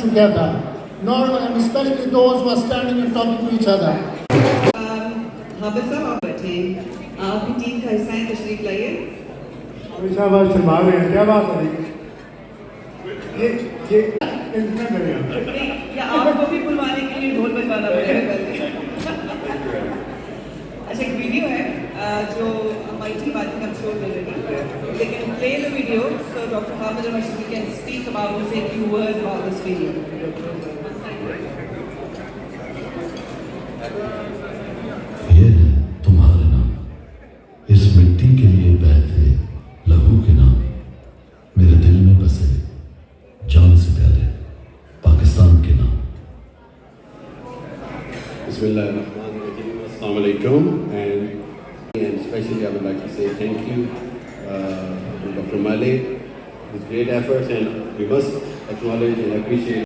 together, nor and especially those who are standing and talking to each other. हाफिज साहब आप बैठे, आपकी team का हिस्सा है, तशरीफ लाइए। हमेशा बात शर्मा रहे हैं, क्या बात है ये या आपको भी बुलवाने के लिए ढोल बजवाना पड़ेगा। अच्छा, एक वीडियो है जो हमारी टीम आज हम शो कर रही है, लेकिन play the video so doctor Hafiz Rashid can speak about say few words about this video. ये है तुम्हारे नाम, इस मिट्टी के लिए बहते लहू के नाम, मेरे दिल में बसे जान से प्यारे पाकिस्तान के नाम। Bismillahirrahmanirrahim. Assalamu alaikum. And especially I would like to say thank you to Dr. Malik, his great efforts, and we must acknowledge and appreciate